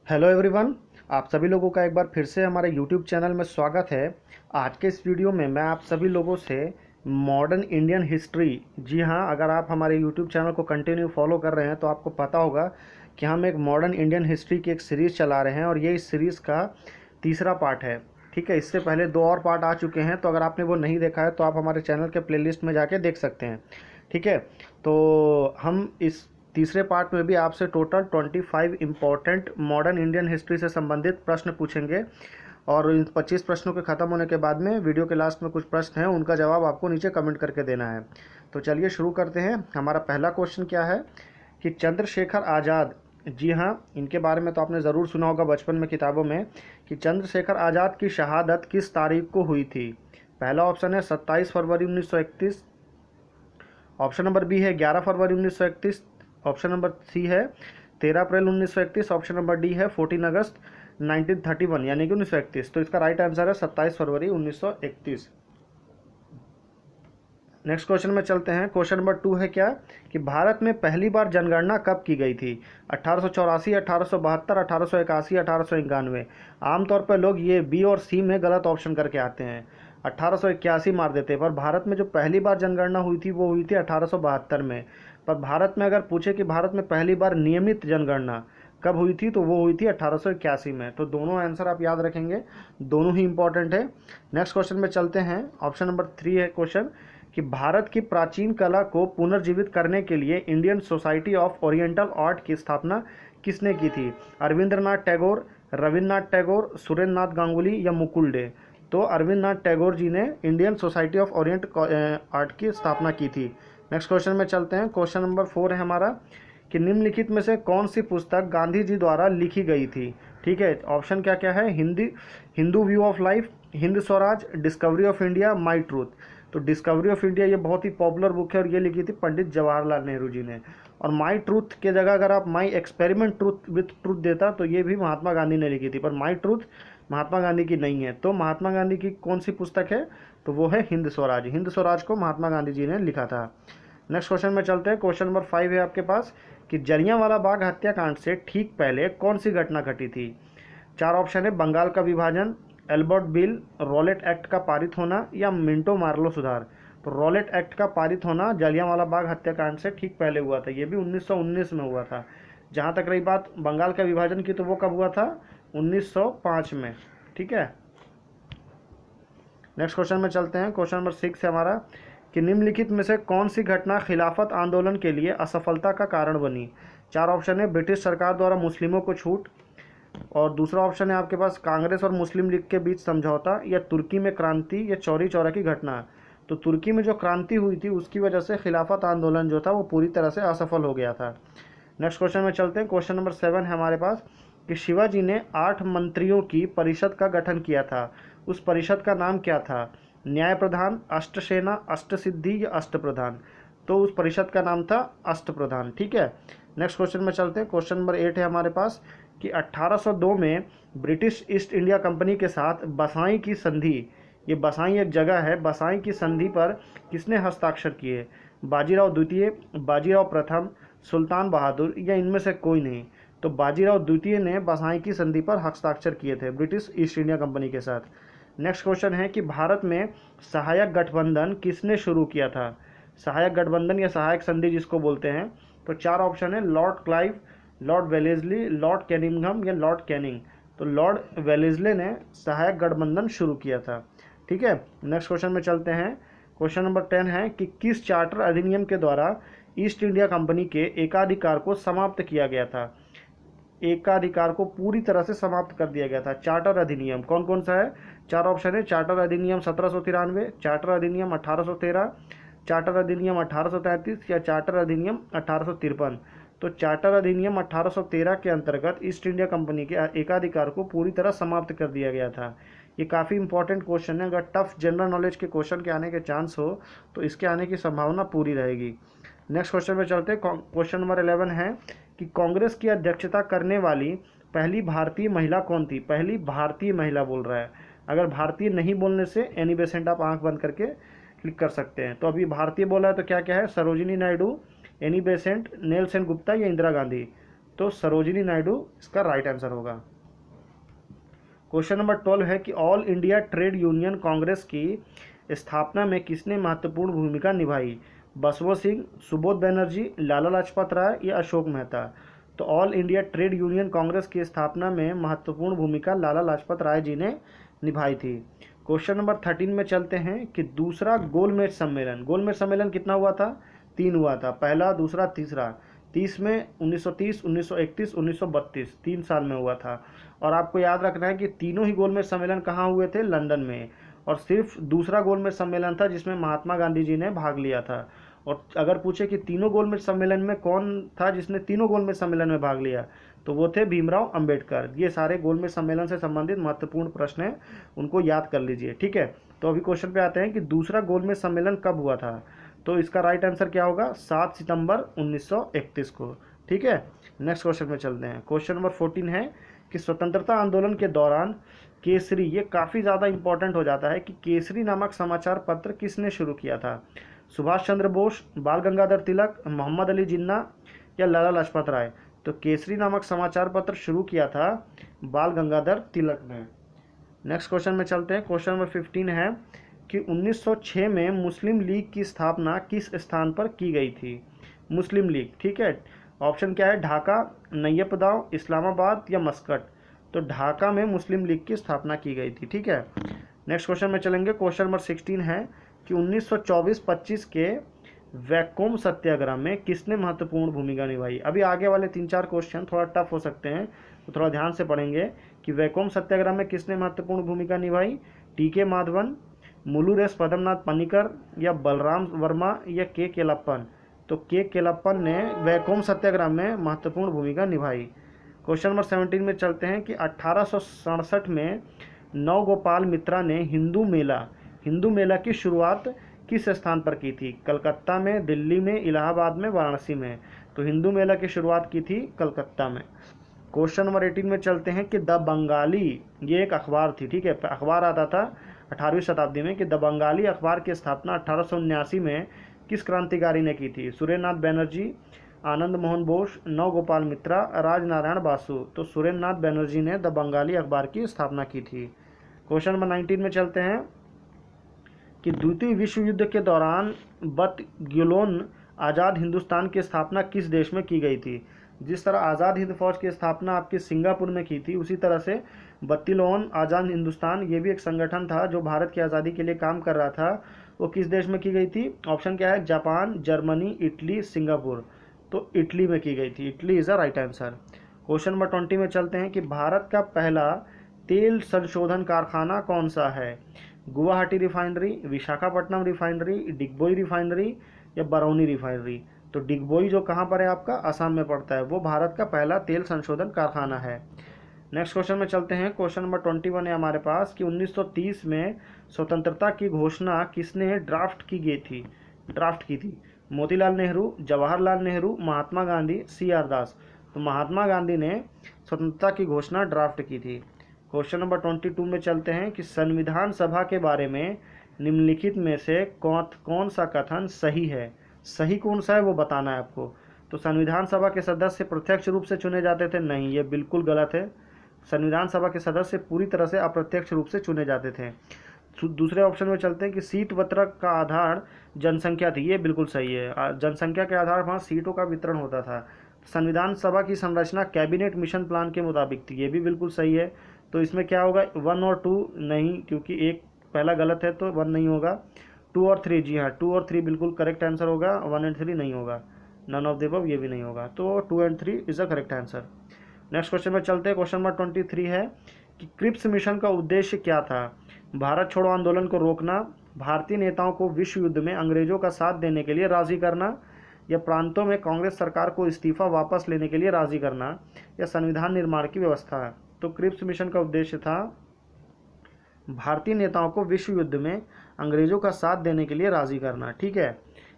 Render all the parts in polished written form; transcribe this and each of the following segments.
Hello everyone. आप सभी लोगों का एक बार फिर से हमारे यूट्यूब चैनल में स्वागत है। आज के इस वीडियो में मैं आप सभी लोगों से मॉडर्न इंडियन हिस्ट्री, जी हाँ, अगर आप हमारे यूट्यूब चैनल को कंटिन्यू फॉलो कर रहे हैं तो आपको पता होगा कि हम एक मॉडर्न इंडियन हिस्ट्री की एक सीरीज़ चला रहे हैं और ये इस सीरीज़ का तीसरा पार्ट है। ठीक है, इससे पहले 2 और पार्ट आ चुके हैं, तो अगर आपने वो नहीं देखा है तो आप हमारे चैनल के प्लेलिस्ट में जाके देख सकते हैं। ठीक है, तो हम इस तीसरे पार्ट में भी आपसे total 25 important modern Indian history से संबंधित प्रश्न पूछेंगे और इन 25 प्रश्नों के ख़त्म होने के बाद में वीडियो के लास्ट में कुछ प्रश्न हैं, उनका जवाब आपको नीचे कमेंट करके देना है। तो चलिए शुरू करते हैं। हमारा पहला क्वेश्चन क्या है कि चंद्रशेखर आज़ाद, जी हाँ, इनके बारे में तो आपने ज़रूर सुना होगा बचपन में किताबों में कि चंद्रशेखर आज़ाद की शहादत किस तारीख को हुई थी। पहला ऑप्शन है 27 फरवरी 1931, ऑप्शन नंबर बी है 11 फरवरी 1931, ऑप्शन नंबर सी है 13 अप्रैल 1931, ऑप्शन नंबर डी है 14 अगस्त 1931 यानी कि 1931। तो इसका राइट आंसर है 27 फरवरी 1931। नेक्स्ट क्वेश्चन में चलते हैं। क्वेश्चन नंबर 2 है क्या कि भारत में पहली बार जनगणना कब की गई थी। 1884, 1872, 1881, 1891। आमतौर पर लोग ये बी और सी में गलत ऑप्शन करके आते हैं, 1881 मार देते हैं, पर भारत में जो पहली बार जनगणना हुई थी वो हुई थी 1872 में। पर भारत में अगर पूछे कि भारत में पहली बार नियमित जनगणना कब हुई थी तो वो हुई थी 1881 में। तो दोनों आंसर आप याद रखेंगे, दोनों ही इंपॉर्टेंट है। नेक्स्ट क्वेश्चन में चलते हैं। ऑप्शन नंबर 3 है क्वेश्चन कि भारत की प्राचीन कला को पुनर्जीवित करने के लिए Indian society of oriental art की स्थापना किसने की थी। अरविंद्रनाथ टैगोर, रविन्द्रनाथ टैगोर, सुरेंद्र नाथ गांगुली या मुकुल डे। तो अरविंद्रनाथ टैगोर जी ने Indian society of Orient art की स्थापना की थी। नेक्स्ट क्वेश्चन में चलते हैं। क्वेश्चन नंबर 4 है हमारा कि निम्नलिखित में से कौन सी पुस्तक गांधी जी द्वारा लिखी गई थी। ठीक है, ऑप्शन क्या क्या है, Hindu view of life, Hind Swaraj, discovery of India, my truth. तो डिस्कवरी ऑफ इंडिया ये बहुत ही पॉपुलर बुक है और ये लिखी थी पंडित जवाहरलाल नेहरू जी ने। और माई ट्रूथ के जगह अगर आप my experiment truth with truth देता तो ये भी महात्मा गांधी ने लिखी थी, पर माई ट्रूथ महात्मा गांधी की नहीं है। तो महात्मा गांधी की कौन सी पुस्तक है तो वो है हिंद स्वराज। हिंद स्वराज को महात्मा गांधी जी ने लिखा था। नेक्स्ट क्वेश्चन में चलते हैं। क्वेश्चन नंबर 5 है आपके पास कि जलियांवाला बाग हत्याकांड से ठीक पहले कौन सी घटना घटी थी। 4 ऑप्शन है, बंगाल का विभाजन, एल्बर्ट बिल, रॉलेट एक्ट का पारित होना या मिंटो मार्लो सुधार। तो रॉलेट एक्ट का पारित होना जलियांवाला बाग हत्याकांड से ठीक पहले हुआ था, ये भी 1919 में हुआ था। जहाँ तक रही बात बंगाल का विभाजन की तो वो कब हुआ था, 1905 में। ठीक है, नेक्स्ट क्वेश्चन में चलते हैं। क्वेश्चन नंबर 6 है हमारा कि निम्नलिखित में से कौन सी घटना खिलाफत आंदोलन के लिए असफलता का कारण बनी। 4 ऑप्शन है, ब्रिटिश सरकार द्वारा मुस्लिमों को छूट, और दूसरा ऑप्शन है आपके पास कांग्रेस और मुस्लिम लीग के बीच समझौता, या तुर्की में क्रांति, या चौरी चौरा की घटना। तो तुर्की में जो क्रांति हुई थी उसकी वजह से खिलाफत आंदोलन जो था वो पूरी तरह से असफल हो गया था। नेक्स्ट क्वेश्चन में चलते हैं। क्वेश्चन नंबर 7 है हमारे पास कि शिवाजी ने 8 मंत्रियों की परिषद का गठन किया था, उस परिषद का नाम क्या था। न्याय प्रधान, अष्टसेना, अष्टसिद्धि या अष्टप्रधान। तो उस परिषद का नाम था अष्टप्रधान। ठीक है, नेक्स्ट क्वेश्चन में चलते हैं। क्वेश्चन नंबर 8 है हमारे पास कि 1802 में ब्रिटिश ईस्ट इंडिया कंपनी के साथ बसाई की संधि, ये बसाई एक जगह है, बसाई की संधि पर किसने हस्ताक्षर किए। बाजीराव द्वितीय, बाजीराव प्रथम, सुल्तान बहादुर या इनमें से कोई नहीं। तो बाजीराव द्वितीय ने बसाई की संधि पर हस्ताक्षर किए थे ब्रिटिश ईस्ट इंडिया कंपनी के साथ। नेक्स्ट क्वेश्चन है कि भारत में सहायक गठबंधन किसने शुरू किया था। सहायक गठबंधन या सहायक संधि जिसको बोलते हैं। तो 4 ऑप्शन है, lord Clive, lord Wellesley, lord Cunningham या लॉर्ड कैनिंग। तो लॉर्ड वेलेस्ली ने सहायक गठबंधन शुरू किया था। ठीक है, नेक्स्ट क्वेश्चन में चलते हैं। क्वेश्चन नंबर 10 है कि किस चार्टर अधिनियम के द्वारा ईस्ट इंडिया कंपनी के एकाधिकार को समाप्त किया गया था। एकाधिकार को पूरी तरह से समाप्त कर दिया गया था। चार्टर अधिनियम कौन कौन सा है। 4 ऑप्शन है, चार्टर अधिनियम 1793, चार्टर अधिनियम 1813, चार्टर अधिनियम 1833 या चार्टर अधिनियम 1853। तो चार्टर अधिनियम 1813 के अंतर्गत ईस्ट इंडिया कंपनी के एकाधिकार को पूरी तरह समाप्त कर दिया गया था। ये काफ़ी इंपॉर्टेंट क्वेश्चन है, अगर टफ जनरल नॉलेज के क्वेश्चन के आने के चांस हो तो इसके आने की संभावना पूरी रहेगी। नेक्स्ट क्वेश्चन में चलते हैं। क्वेश्चन नंबर 11 है कि कांग्रेस की अध्यक्षता करने वाली पहली भारतीय महिला कौन थी। पहली भारतीय महिला बोल रहा है, अगर भारतीय नहीं बोलने से एनी बेसेंट आप आंख बंद करके क्लिक कर सकते हैं। तो अभी भारतीय बोला है तो क्या क्या है, Sarojini Naidu, Annie Besant, nail Sen Gupta या इंदिरा गांधी। तो सरोजिनी नायडू इसका राइट आंसर होगा। क्वेश्चन नंबर 12 है कि all India trade union Congress की स्थापना में किसने महत्वपूर्ण भूमिका निभाई? बसवो सिंह, सुबोध बनर्जी, लाला लाजपत राय या अशोक मेहता? तो all India trade union Congress की स्थापना में महत्वपूर्ण भूमिका लाला लाजपत राय जी ने निभाई थी। क्वेश्चन नंबर 13 में चलते हैं कि दूसरा गोलमेज सम्मेलन, गोलमेज सम्मेलन कितना हुआ था? 3 हुआ था, पहला, दूसरा, तीसरा। 30 में 1930, 1931, 1932, 3 साल में हुआ था। और आपको याद रखना है कि तीनों ही गोलमेज सम्मेलन कहाँ हुए थे? लंदन में। और सिर्फ दूसरा गोलमेज सम्मेलन था जिसमें महात्मा गांधी जी ने भाग लिया था। और अगर पूछे कि तीनों गोलमेज सम्मेलन में कौन था जिसने तीनों गोलमेज सम्मेलन में भाग लिया, तो वो थे भीमराव अंबेडकर। ये सारे गोलमेज सम्मेलन से संबंधित महत्वपूर्ण प्रश्न हैं, उनको याद कर लीजिए, ठीक है। तो अभी क्वेश्चन पे आते हैं कि दूसरा गोलमेज सम्मेलन कब हुआ था? तो इसका राइट आंसर क्या होगा? 7 सितंबर 1931 को, ठीक है। नेक्स्ट क्वेश्चन में चलते हैं। क्वेश्चन नंबर 14 है कि स्वतंत्रता आंदोलन के दौरान केसरी, ये काफ़ी ज़्यादा इंपॉर्टेंट हो जाता है कि केसरी नामक समाचार पत्र किसने शुरू किया था? सुभाष चंद्र बोस, बाल गंगाधर तिलक, मोहम्मद अली जिन्ना या लाला लाजपत राय? तो केसरी नामक समाचार पत्र शुरू किया था बाल गंगाधर तिलक ने। नेक्स्ट क्वेश्चन में चलते हैं। क्वेश्चन नंबर 15 है कि 1906 में मुस्लिम लीग की स्थापना किस स्थान पर की गई थी? मुस्लिम लीग, ठीक है। ऑप्शन क्या है? ढाका, नैयपदाव, इस्लामाबाद या मस्कट? तो ढाका में मुस्लिम लीग की स्थापना की गई थी, ठीक है। नेक्स्ट क्वेश्चन में चलेंगे। क्वेश्चन नंबर 16 है कि 1924-25 के वैकोम सत्याग्रह में किसने महत्वपूर्ण भूमिका निभाई? अभी आगे वाले 3-4 क्वेश्चन थोड़ा टफ हो सकते हैं, तो थोड़ा ध्यान से पढ़ेंगे कि वैकोम सत्याग्रह में किसने महत्वपूर्ण भूमिका निभाई? टी.के. माधवन, मुलुर एस पदमनाथ पनिकर या बलराम वर्मा या के केलप्पन? तो के केलप्पन ने वैकोम सत्याग्रह में महत्वपूर्ण भूमिका निभाई। क्वेश्चन नंबर 17 में चलते हैं कि 1867 में नवगोपाल मित्रा ने हिंदू मेला की शुरुआत किस स्थान पर की थी? कलकत्ता में, दिल्ली में, इलाहाबाद में, वाराणसी में? तो हिंदू मेला की शुरुआत की थी कलकत्ता में। क्वेश्चन नंबर 18 में चलते हैं कि द बंगाली, ये एक अखबार थी, ठीक है। अखबार आता था 18वीं शताब्दी में कि द बंगाली अखबार की स्थापना 1879 में किस क्रांतिकारी ने की थी? सुरेंद्रनाथ बनर्जी, आनंद मोहन बोस, नवगोपाल मित्रा, राजनारायण बासु? तो सुरेंद्रनाथ बनर्जी ने द बंगाली अखबार की स्थापना की थी। क्वेश्चन नंबर 19 में चलते हैं कि द्वितीय विश्व युद्ध के दौरान बतग्युलोन आज़ाद हिंदुस्तान की स्थापना किस देश में की गई थी? जिस तरह आज़ाद हिंद फौज की स्थापना आपकी सिंगापुर में की थी, उसी तरह से बत्तिलोन आज़ाद हिंदुस्तान, ये भी एक संगठन था जो भारत की आज़ादी के लिए काम कर रहा था। वो किस देश में की गई थी? ऑप्शन क्या है? Japan, Germany, Italy, Singapore? तो इटली में की गई थी। Italy is the right answer. Question number 20 में चलते हैं कि भारत का पहला तेल संशोधन कारखाना कौन सा है? Guwahati refinery, Visakhapatnam refinery, Digboi refinery या बरौनी रिफाइनरी? तो डिगबोई जो कहाँ पर है आपका? असम में पड़ता है, वो भारत का पहला तेल संशोधन कारखाना है। नेक्स्ट क्वेश्चन में चलते हैं। क्वेश्चन नंबर 21 है हमारे पास कि 1930 में स्वतंत्रता की घोषणा किसने ड्राफ्ट की थी? मोतीलाल नेहरू, जवाहरलाल नेहरू, महात्मा गांधी, C.R. दास? तो महात्मा गांधी ने स्वतंत्रता की घोषणा ड्राफ्ट की थी। क्वेश्चन नंबर 22 में चलते हैं कि संविधान सभा के बारे में निम्नलिखित में से कौन सा कथन सही है? सही कौन सा है वो बताना है आपको। तो संविधान सभा के सदस्य प्रत्यक्ष रूप से चुने जाते थे? नहीं, ये बिल्कुल गलत है। संविधान सभा के सदस्य पूरी तरह से अप्रत्यक्ष रूप से चुने जाते थे। दूसरे ऑप्शन में चलते हैं कि सीट पत्रक का आधार जनसंख्या थी, ये बिल्कुल सही है। जनसंख्या के आधार पर सीटों का वितरण होता था। संविधान सभा की संरचना कैबिनेट मिशन प्लान के मुताबिक थी, ये भी बिल्कुल सही है। तो इसमें क्या होगा? 1 और 2 नहीं, क्योंकि एक पहला गलत है तो 1 नहीं होगा। 2 और 3, जी हाँ, 2 और 3 बिल्कुल करेक्ट आंसर होगा। 1 एंड 3 नहीं होगा। नन ऑफ द अबव, ये भी नहीं होगा। तो 2 and 3 is the correct answer. Next question में चलते हैं। क्वेश्चन नंबर 23 है कि क्रिप्स मिशन का उद्देश्य क्या था? भारत छोड़ो आंदोलन को रोकना, भारतीय नेताओं को विश्व युद्ध में अंग्रेजों का साथ देने के लिए राजी करना, या प्रांतों में कांग्रेस सरकार को इस्तीफा वापस लेने के लिए राजी करना, या संविधान निर्माण की व्यवस्था है? तो क्रिप्स मिशन का उद्देश्य था भारतीय नेताओं को विश्व युद्ध में अंग्रेजों का साथ देने के लिए राजी करना, ठीक है।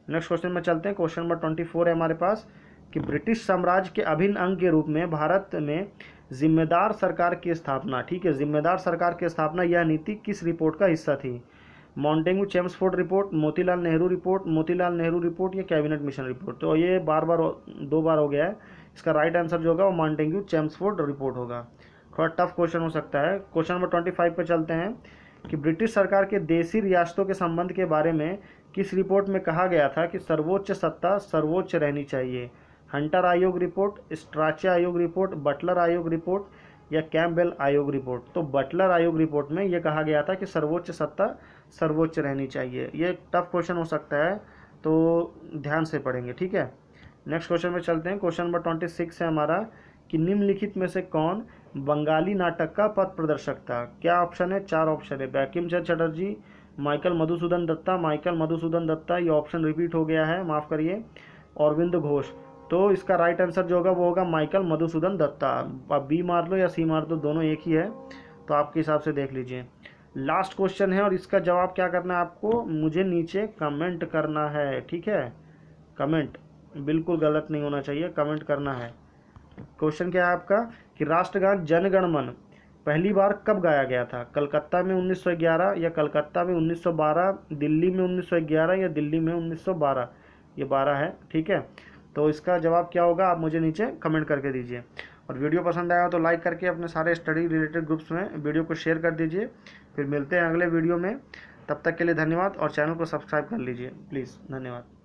नेक्स्ट क्वेश्चन में चलते हैं। क्वेश्चन नंबर 24 है हमारे पास कि ब्रिटिश साम्राज्य के अभिन्न अंग के रूप में भारत में जिम्मेदार सरकार की स्थापना, ठीक है, जिम्मेदार सरकार की स्थापना यह नीति किस रिपोर्ट का हिस्सा थी? Montagu Chelmsford report, Motilal Nehru report, Motilal Nehru report या कैबिनेट मिशन रिपोर्ट? तो ये 2 बार हो गया है इसका राइट आंसर जो होगा वो मॉन्टेग्यू चेम्सफोर्ड रिपोर्ट होगा। थोड़ा टफ क्वेश्चन हो सकता है। क्वेश्चन नंबर 25 पे चलते हैं कि ब्रिटिश सरकार के देशी रियासतों के संबंध के बारे में किस रिपोर्ट में कहा गया था कि सर्वोच्च सत्ता सर्वोच्च रहनी चाहिए? हंटर आयोग रिपोर्ट, स्ट्राचे आयोग रिपोर्ट, बटलर आयोग रिपोर्ट या कैम्पबेल आयोग रिपोर्ट? तो बटलर आयोग रिपोर्ट में ये कहा गया था कि सर्वोच्च सत्ता सर्वोच्च रहनी चाहिए। ये टफ क्वेश्चन हो सकता है, तो ध्यान से पढ़ेंगे, ठीक है। नेक्स्ट क्वेश्चन में चलते हैं। क्वेश्चन नंबर 26 है हमारा कि निम्नलिखित में से कौन बंगाली नाटक का पथ प्रदर्शक था? क्या ऑप्शन है? 4 ऑप्शन है। बंकिम चंद्र चटर्जी, माइकल मधुसूदन दत्ता, माइकल मधुसूदन दत्ता, ये ऑप्शन रिपीट हो गया है, माफ़ करिए, अरविंद घोष। तो इसका राइट आंसर जो होगा वो होगा माइकल मधुसूदन दत्ता। आप बी मार लो या सी मार दो, दोनों एक ही है, तो आपके हिसाब से देख लीजिए। लास्ट क्वेश्चन है और इसका जवाब क्या करना है आपको? मुझे नीचे कमेंट करना है, ठीक है। कमेंट बिल्कुल गलत नहीं होना चाहिए, कमेंट करना है। क्वेश्चन क्या है आपका कि राष्ट्रगान जन गण मन पहली बार कब गाया गया था? कलकत्ता में 1911 या कलकत्ता में 1912, दिल्ली में 1911 या दिल्ली में 1912? ये 12 है, ठीक है। तो इसका जवाब क्या होगा आप मुझे नीचे कमेंट करके दीजिए। और वीडियो पसंद आया तो लाइक करके अपने सारे स्टडी रिलेटेड ग्रुप्स में वीडियो को शेयर कर दीजिए। फिर मिलते हैं अगले वीडियो में, तब तक के लिए धन्यवाद और चैनल को सब्सक्राइब कर लीजिए प्लीज़। धन्यवाद।